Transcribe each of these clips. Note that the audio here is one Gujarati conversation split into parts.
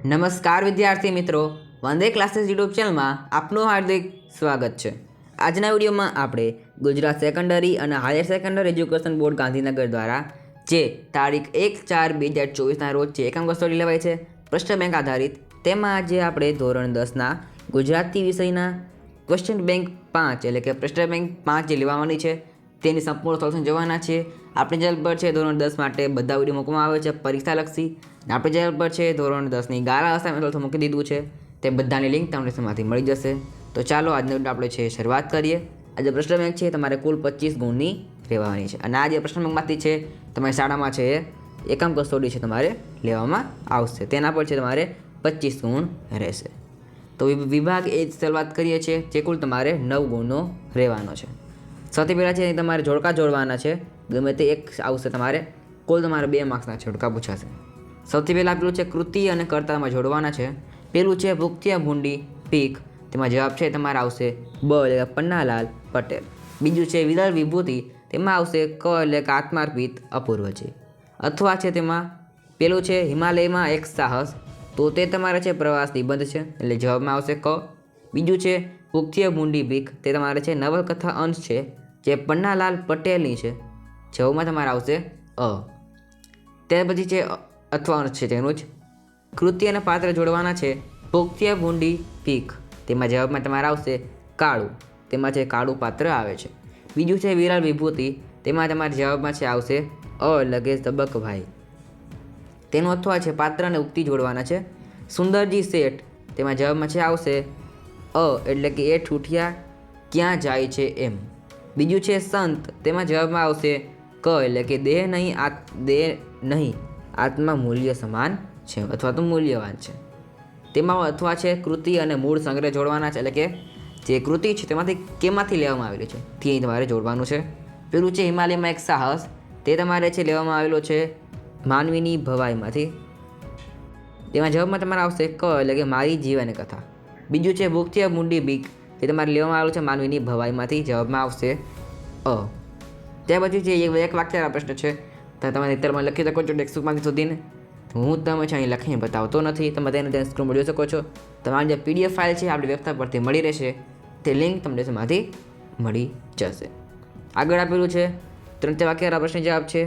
નમસ્કાર વિદ્યાર્થી મિત્રો, વંદે ક્લાસીસ યુટ્યુબ ચેનલમાં આપનું હાર્દિક સ્વાગત છે। આજના વિડીયોમાં આપણે ગુજરાત સેકન્ડરી અને higher secondary education board Gandhinagar દ્વારા જે તારીખ 1/4/2024ના રોજ જે એકમ કસોટી લેવાય છે પ્રશ્ન બેંક આધારિત, તેમાં આજે આપણે ધોરણ 10ના ગુજરાતી વિષયના ક્વેશ્ચન બેંક 5 એટલે કે પ્રશ્ન બેંક 5 જે લેવાની છે તેની સંપૂર્ણ સોલ્યુશન જોવાના છે। આપણી ચેનલ પર છે ધોરણ 10 માટે બધા વિડીયો મૂકવામાં આવે છે પરીક્ષાલક્ષી। આપણી ચેનલ પર છે ધોરણ 10ની ગાળા અસાઇનમેન્ટ મૂકી દીધું છે, તે બધાની લિંક તમને તેમાંથી મળી જશે। તો ચાલો આજનો વિડીયો આપણે છે શરૂઆત કરીએ। આજે પ્રશ્ન બેંક છે તમારે કુલ 25 ગુણની રહેવાની છે અને આ જે પ્રશ્ન બેંકમાંથી છે તમારી શાળામાં છે એકમ કસોટી છે તમારે લેવામાં આવશે, તેના પર છે તમારે 25 ગુણ રહેશે। તો વિભાગ એ જ શરૂઆત કરીએ છીએ જે કુલ તમારે 9 ગુણનો રહેવાનો છે। સૌથી પહેલાં છે તમારે જોડકા જોડવાના છે, ગમે તે એક આવશે તમારે, કુલ તમારે 2 માર્ક્સના જોડકા પૂછાશે। સૌથી પહેલાં પેલું છે કૃતિ અને કર્તામાં જોડવાના છે। પેલું છે ભૂખ્યા ભૂંડી પીક, તેમાં જવાબ છે તમારે આવશે બ એટલે પન્નાલાલ પટેલ। બીજું છે વિરલ વિભૂતિ, તેમાં આવશે ક એટલે કે આત્માર્પિત અપૂર્વજી। અથવા છે તેમાં પેલું છે હિમાલયમાં એક સાહસ, તો તે તમારે છે પ્રવાસ નિબંધ છે એટલે જવાબમાં આવશે ક। બીજું છે ભૂખ્યા ભૂંડી પીક, તે તમારે છે નવલકથા અંશ છે જે પન્નાલાલ પટેલની છે, જવાબમાં તમારે આવશે અ। ત્યાર પછી છે અથવા અંશ છે તેનું જ કૃતિ અને પાત્ર જોડવાના છે। ભૂખ્યા ભૂંડી પીક, તેમાં જવાબમાં તમારે આવશે કાળું, તેમાં છે કાળું પાત્ર આવે છે। બીજું છે વિરલ વિભૂતિ, તેમાં તમારે જવાબમાં છે આવશે અ એટલે કે તબકભાઈ, તેનો અથવા છે પાત્ર અને ઉક્તિ જોડવાના છે। સુંદરજી શેઠ, તેમાં જવાબમાં છે આવશે અ એટલે કે એ ઠૂઠિયા ક્યાં જાય છે એમ। બીજું છે સંત, તેમાં જવાબમાં આવશે ક એટલે કે દેહ નહીં આત્મા મૂલ્ય સમાન છે અથવા તો મૂલ્યવાન છે, તેમાં અથવા છે કૃતિ અને મૂળ સંગ્રહ જોડવાના છે, એટલે કે જે કૃતિ છે તેમાંથી કેમાંથી લેવામાં આવેલી છે તે તમારે જોડવાનું છે। પેલું છે હિમાલયમાં એક સાહસ, તે તમારે છે લેવામાં આવેલો છે માનવીની ભવાઈમાંથી, તેમાં જવાબમાં તમારે આવશે ક એટલે કે મારી જીવન કથા। બીજું છે ભૂખ્યા ભૂંડી બીક, તે તમારે લેવામાં આવેલું છે માનવીની ભવાઈમાંથી, જવાબમાં આવશે અ। ત્યાર પછી છે એક વાક્યના પ્રશ્ન છે, તો તમે નહીતરમાં લખી શકો છો 100 માર્ક સુધીને, હું તમે છે અહીં લખીને બતાવતો નથી, તમે તેને સ્ક્રીન જોઈ શકો છો। તમારી જે PDF ફાઇલ છે આપણી વેબસાઇટ પરથી મળી રહેશે, તે લિંક તમને તેમાંથી મળી જશે। આગળ આપેલું છે 3 વાક્યના પ્રશ્ન જવાબ છે,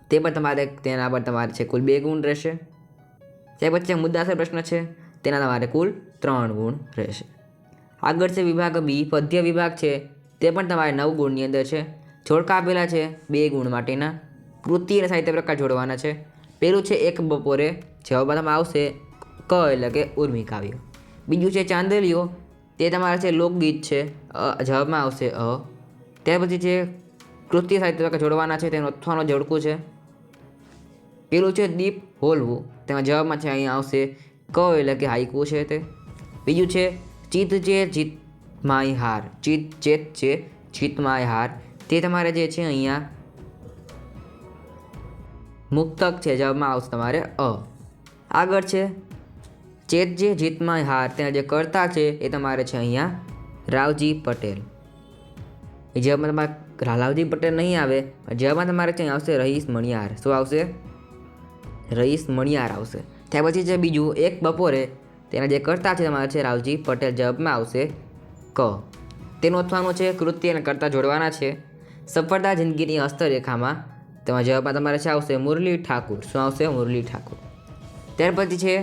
તે પણ તમારે તેના પર તમારે છે કુલ 2 ગુણ રહેશે। ત્યાર પછી મુદ્દાસર પ્રશ્ન છે, તેના તમારે કુલ 3 ગુણ રહેશે। આગળ છે વિભાગ બી પદ્ય વિભાગ છે, તે પણ તમારે 9 ગુણની અંદર છે। જોડકા આપેલા છે 2 ગુણ માટેના, કૃતિ અને સાહિત્ય પ્રકાર જોડવાના છે। પેલું છે એક બપોરે, જવાબમાં આવશે ક એટલે કે ઉર્મી કાવ્ય। બીજું છે ચાંદલિયો, તે તમારે છે લોકગીત છે, જવાબમાં આવશે અ। ત્યાર પછી છે કૃતિ સાહિત્ય પ્રકાર જોડવાના છે, તેનું અથવાનું જોડકું છે। પેલું છે દીપ હોલવું, તેમાં જવાબમાં છે અહીંયા આવશે ક એટલે કે હાઈકુ છે તે। બીજું છે ચિત જે જીત માય હાર, ચેત છે જીત માય હાર, તે તમારે જે છે અહીંયા મુક્તક છે, જવાબમાં આવશે તમારે અ। આગળ છે ચેત જે જીત માય હાર, તેના જે કર્તા છે એ તમારે છે અહીંયા રાવજી પટેલ, એ જવાબમાં તમારે રાવજી પટેલ નહીં આવે, જવાબમાં તમારે છે આવશે રહીશ મણિયાર, શું આવશે રહીશ મણિયાર આવશે। ત્યાર પછી છે બીજું એક બપોરે, તેના જે કર્તા છે તમારે છે રાવજી પટેલ, જવાબમાં આવશે ક। તેનું અથવાનું છે કૃતિ અને કર્તા જોડવાના છે। સફળતા જિંદગીની હસ્તરેખામાં, તેમાં જવાબમાં તમારે છે આવશે મુરલી ઠાકુર, શું આવશે મુરલી ઠાકુર। ત્યાર પછી છે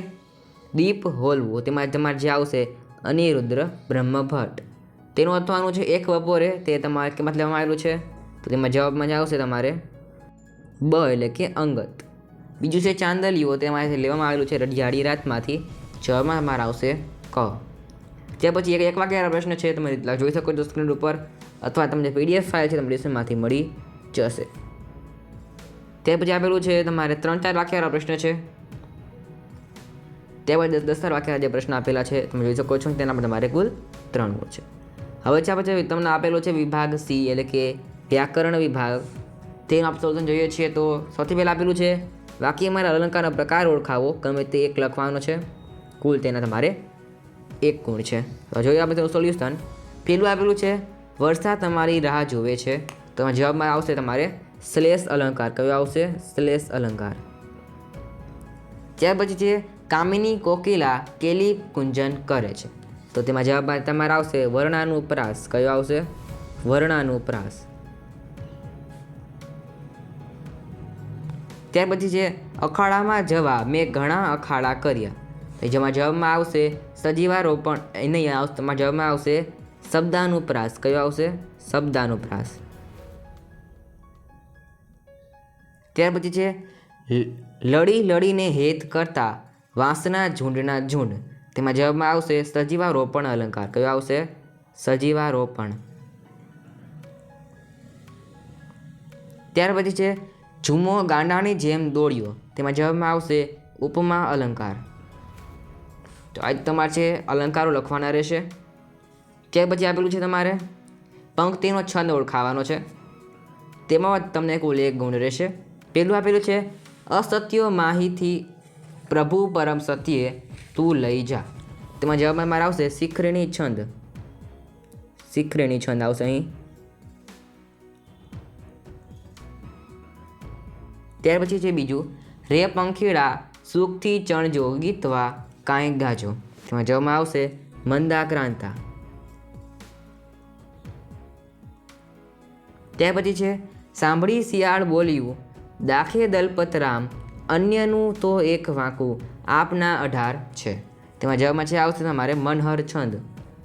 દીપ હોલવું, તેમાં તમારે જે આવશે અનિરુદ્ર બ્રહ્મભટ્ટ, તેનું અથવાનું છે એક બપોરે, તે તમારે કેમાં લેવામાં આવેલું છે, તો તેમાં જવાબમાં જ આવશે તમારે બ એટલે કે અંગત। બીજું છે ચાંદલિયો, તેમાં લેવામાં આવેલું છે રડિયાળી રાતમાંથી, જવાબમાં તમારે આવશે ક। ત્યાર પછી એક વાક્યના પ્રશ્ન છે, તમે જોઈ શકો છો સ્ક્રીન ઉપર, અથવા તમને PDF ફાઇલ છે તમને ડિસ્ક્રિપ્શનમાંથી મળી જશે। ત્યાર પછી આપેલું છે તમારે 3-4 વાક્યના પ્રશ્ન છે, ત્યારબાદ 10 વાક્યના જે પ્રશ્ન આપેલા છે તમે જોઈ શકો છો, તેના પર તમારે કુલ 3 ગુણ છે। હવે છે પછી તમને આપેલો છે વિભાગ સી એટલે કે વ્યાકરણ વિભાગ, તેનું આપણે સોલ્યુશન જોઈએ છીએ। તો સૌથી પહેલાં આપેલું છે વાક્યમાં અલંકારનો પ્રકાર ઓળખાવો, ગમે તે એક લખવાનો છે, કુલ તેના તમારે 1 ગુણ છે। તો જોઈએ આપણે તેનું સોલ્યુશન। પેલું આપેલું છે વર્ષા તમારી રાહ જુએ છે, તો જવાબમાં આવશે તમારે શ્લેષ અલંકાર, કયો આવશે શ્લેષ અલંકાર। ત્યાર પછી છે કામિની કોકિલા કેલી કુંજન કરે છે? તો તેમાં જવાબ તમારે આવશે વર્ણાનુપ્રાસ. કયો આવશે? વર્ણાનુપ્રાસ. ત્યાર પછી છે અખાડામાં જવા મેં ઘણા અખાડા કર્યા. તો જેમાં જવાબમાં આવશે સજીવારોપણ. નહીં આવશે, તમારા જવાબમાં આવશે શબ્દાનુપ્રાસ. કયો આવશે? શબ્દાનુપ્રાસ. ત્યાર પછી છે લડી લડીને હેત કરતા વાંસના ઝૂંડના ઝૂંડ. તેમાં જવાબમાં આવશે સજીવારોપણ અલંકાર. કયો આવશે? સજીવારોપણ. ત્યાર પછી છે ઝૂમો ગાંડાની જેમ દોડ્યો. તેમાં જવાબમાં આવશે ઉપમા અલંકાર. તો આજ તમારે છે અલંકારો લખવાના રહેશે. ત્યાર પછી આપેલું છે તમારે પંક્તિનો છંદ ઓળખાવાનો છે. તેમાં તમને કુલ 1 ગુણ રહેશે. પહેલું આપેલું છે અસત્ય માહીથી પ્રભુ પરમ સત્યે તું લઈ જા. તેમાં જવાબમાં મારે આવશે શિખરીણી છંદ. શિખરીણી છંદ આવશે અહીં. ત્યાર પછી છે બીજું રે પંખીડા સુખથી ચણજો ગીતવા કાંઈક ગાજો. તેમાં જવાબમાં આવશે મંદાક્રાંતા. ત્યાર પછી છે સાંભળી શિયાળ બોલ્યું દાખે દલપત રામ અન્યનું તો એક વાંકું આપના 18 છે. તેમાં જવાબમાં છે આવશે તમારે મનહર છંદ.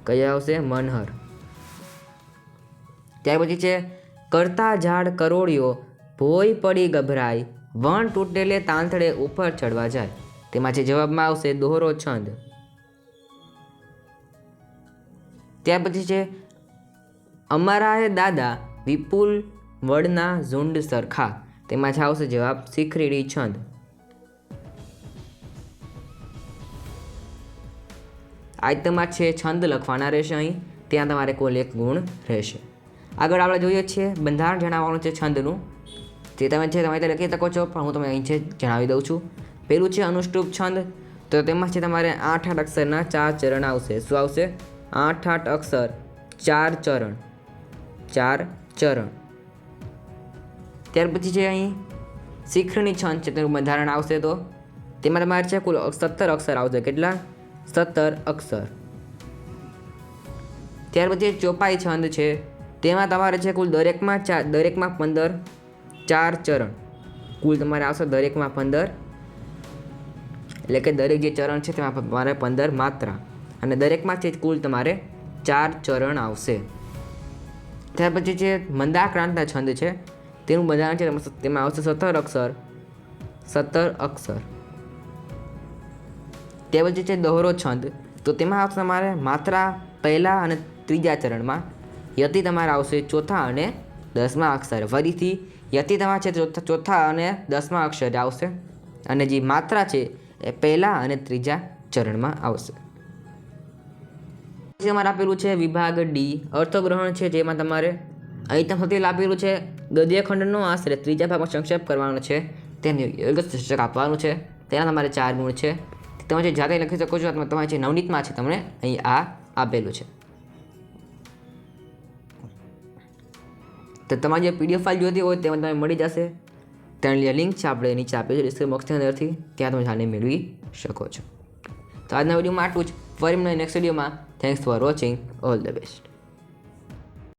કયો આવશે? મનહર. ત્યાર પછી છે કરતા ઝાડ કરોડિયો ભોય પડી ગભરાય વણ તૂટેલે તાંતળે ઉપર ચડવા જાય. તેમાં છે જવાબમાં આવશે દોહરો છંદ. ત્યાર પછી છે અમારાએ દાદા વિપુલ વડના ઝુંડ સરખા. તેમાં છે આવશે જવાબ શિખરીણી છંદ. આજ તમારે છે છંદ લખવાના રહેશે અહીં. ત્યાં તમારે કુલ 1 ગુણ રહેશે. આગળ આપણે જોઈએ છીએ બંધારણ જણાવવાનું છે છંદનું. તે તમે લખી શકો છો, પણ હું તમને અહીં છે જણાવી દઉં છું. પહેલું છે અનુષ્ટુપ છંદ. તો તેમાં છે તમારે 8 અક્ષરના 4 ચરણ આવશે. શું આવશે? 8 અક્ષર 4 ચરણ. 4 ચરણ. ત્યાર પછી છે અહીં શિખરીણી છંદ છે તેનું બંધારણ આવશે. તો તેમાં તમારે છે કુલ 17 અક્ષર આવશે. કેટલા? 17 અક્ષર. ત્યાર પછી ચોપાઈ છંદ છે. તેમાં તમારે છે કુલ દરેકમાં 15 4 ચરણ. કુલ તમારે આવશે દરેકમાં 15, એટલે કે દરેક જે ચરણ છે તેમાં તમારે 15 માત્રા, અને દરેકમાંથી કુલ તમારે 4 ચરણ આવશે. ત્યાર પછી જે મંદાક્રાંતના છંદ છે તેનું બંધારણ છે તેમાં આવશે 17 અક્ષર. 17 અક્ષર. ત્યાર પછી છે દોહરો છંદ. તો તેમાં આવશે તમારે માત્રા પહેલા અને ત્રીજા ચરણમાં. યતિ તમારે આવશે ચોથા અને 10મા અક્ષરે. ફરીથી યતિ તમારે છે ચોથા અને 10મા અક્ષરે આવશે, અને જે માત્રા છે એ પહેલા અને ત્રીજા ચરણમાં આવશે. પછી અમારે આપેલું છે વિભાગ ડી અર્થગ્રહણ છે, જેમાં તમારે અહીં તમને આપેલું છે ગદ્યખંડનો આશરે ત્રીજા ભાગમાં સંક્ષેપ કરવાનો છે, તેને યોગ્ય શીર્ષક આપવાનું છે. તેના તમારે 4 ગુણ છે. તમે જે જાતે લખી શકો છો. તમારે જે નવનીતમાં છે તમને અહીં આ આપેલું છે. તો તમારી જે PDF ફાઇલ જોઈતી હોય તેમાં તમે મળી જશે. તેની લિંક છે આપણે નીચે આપેલી છે ડિસ્ક્રિપ્શન બોક્સની અંદરથી, ત્યાં તમે જાને મેળવી શકો છો. તો આજના વિડીયોમાં આટલું જ. ફરી મને નેક્સ્ટ વિડીયોમાં. Thanks for watching. All the best.